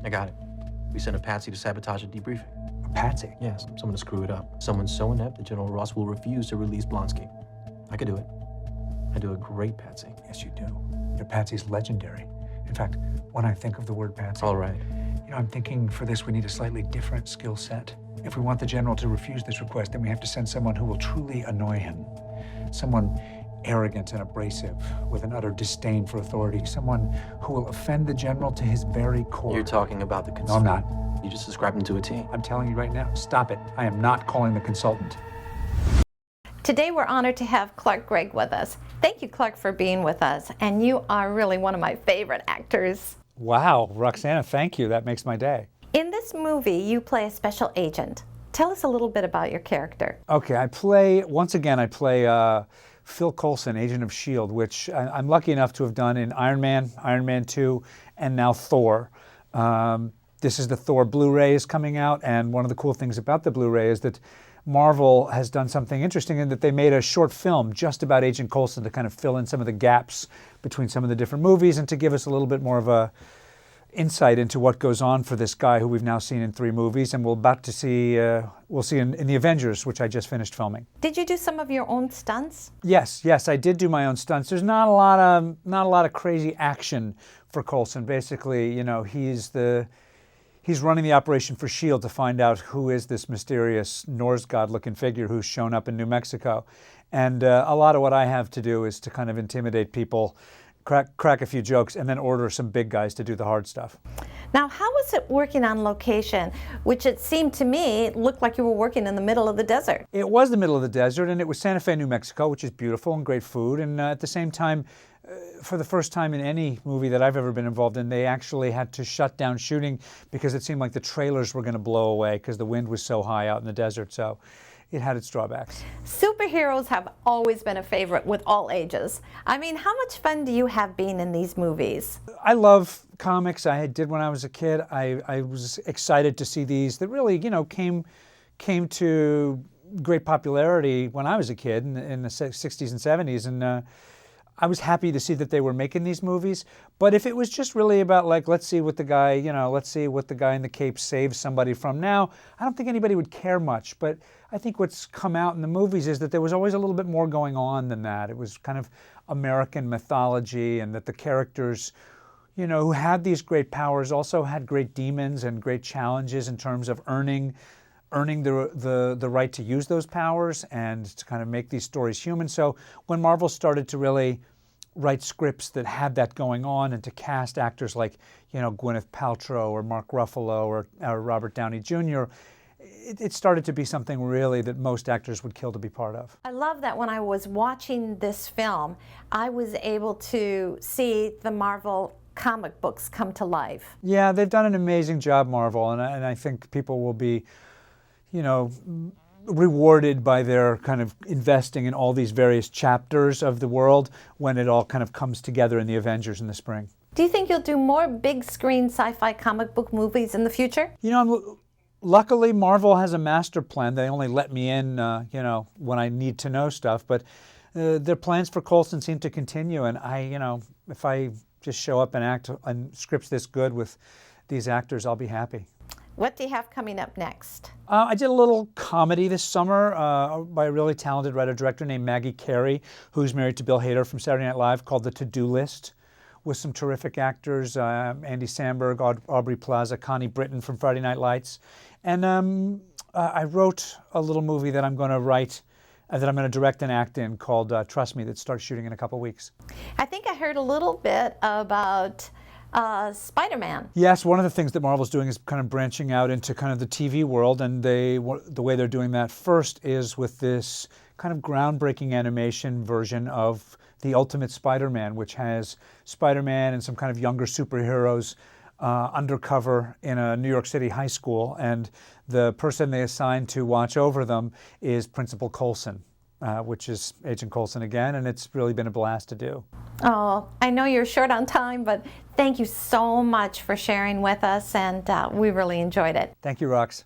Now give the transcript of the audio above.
I got it. We sent a patsy to sabotage a debriefing. A patsy? Yes, someone to screw it up. Someone so inept that General Ross will refuse to release Blonsky. I could do it. I do a great patsy. Yes, you do. Your patsy's legendary. In fact, when I think of the word patsy... All right. You know, I'm thinking for this we need a slightly different skill set. If we want the general to refuse this request, then we have to send someone who will truly annoy him. Someone arrogant and abrasive, with an utter disdain for authority. Someone who will offend the general to his very core. You're talking about the No, consultant. I'm not. You just described him to a T. I'm telling you right now, stop it. I am not calling the consultant. Today we're honored to have Clark Gregg with us. Thank you, Clark, for being with us. And you are really one of my favorite actors. Wow, Roxana, thank you. That makes my day. In this movie, you play a special agent. Tell us a little bit about your character. Okay, I play Phil Coulson, Agent of S.H.I.E.L.D., which I'm lucky enough to have done in Iron Man, Iron Man 2, and now Thor. This is the Thor Blu-ray is coming out, and one of the cool things about the Blu-ray is that Marvel has done something interesting in that they made a short film just about Agent Coulson to kind of fill in some of the gaps between some of the different movies and to give us a little bit more of a insight into what goes on for this guy who we've now seen in 3 movies, and we'll see in the Avengers, which I just finished filming. Did you do some of your own stunts? Yes, I did do my own stunts. There's not a lot of crazy action for Coulson. Basically, you know, he's running the operation for S.H.I.E.L.D. to find out who is this mysterious Norse god-looking figure who's shown up in New Mexico. And a lot of what I have to do is to kind of intimidate people, crack a few jokes, and then order some big guys to do the hard stuff. Now, how was it working on location, which it seemed to me looked like you were working in the middle of the desert? It was the middle of the desert, and it was Santa Fe, New Mexico, which is beautiful and great food. And at the same time, for the first time in any movie that I've ever been involved in, they actually had to shut down shooting because it seemed like the trailers were going to blow away because the wind was so high out in the desert. So it had its drawbacks. Superheroes have always been a favorite with all ages. I mean, how much fun do you have being in these movies? I love comics. I did when I was a kid. I was excited to see these that really, you know, came to great popularity when I was a kid in the 60s and 70s. And I was happy to see that they were making these movies. But if it was just really about, like, let's see what the guy in the cape saves somebody from now, I don't think anybody would care much. But I think what's come out in the movies is that there was always a little bit more going on than that. It was kind of American mythology, and that the characters, you know, who had these great powers also had great demons and great challenges in terms of earning the right to use those powers and to kind of make these stories human. So when Marvel started to really write scripts that had that going on and to cast actors like, you know, Gwyneth Paltrow or Mark Ruffalo or Robert Downey Jr., it started to be something really that most actors would kill to be part of. I love that when I was watching this film, I was able to see the Marvel comic books come to life. Yeah, they've done an amazing job, Marvel, and I think people will be, you know, rewarded by their kind of investing in all these various chapters of the world when it all kind of comes together in the Avengers in the spring. Do you think you'll do more big screen sci-fi comic book movies in the future? You know, luckily Marvel has a master plan. They only let me in, you know, when I need to know stuff, but their plans for Coulson seem to continue, and you know, if I just show up and act on scripts this good with these actors, I'll be happy. What do you have coming up next? I did a little comedy this summer by a really talented writer-director named Maggie Carey, who's married to Bill Hader from Saturday Night Live, called The To-Do List, with some terrific actors, Andy Samberg, Aubrey Plaza, Connie Britton from Friday Night Lights. And I wrote a little movie that I'm going to write, that I'm going to direct and act in, called Trust Me, that starts shooting in a couple weeks. I think I heard a little bit about Spider-Man. Yes, one of the things that Marvel's doing is kind of branching out into kind of the TV world, and the way they're doing that first is with this kind of groundbreaking animation version of the Ultimate Spider-Man, which has Spider-Man and some kind of younger superheroes undercover in a New York City high school, and the person they assign to watch over them is Principal Coulson, which is Agent Coulson again, and it's really been a blast to do. Oh, I know you're short on time, but thank you so much for sharing with us, and we really enjoyed it. Thank you, Rox.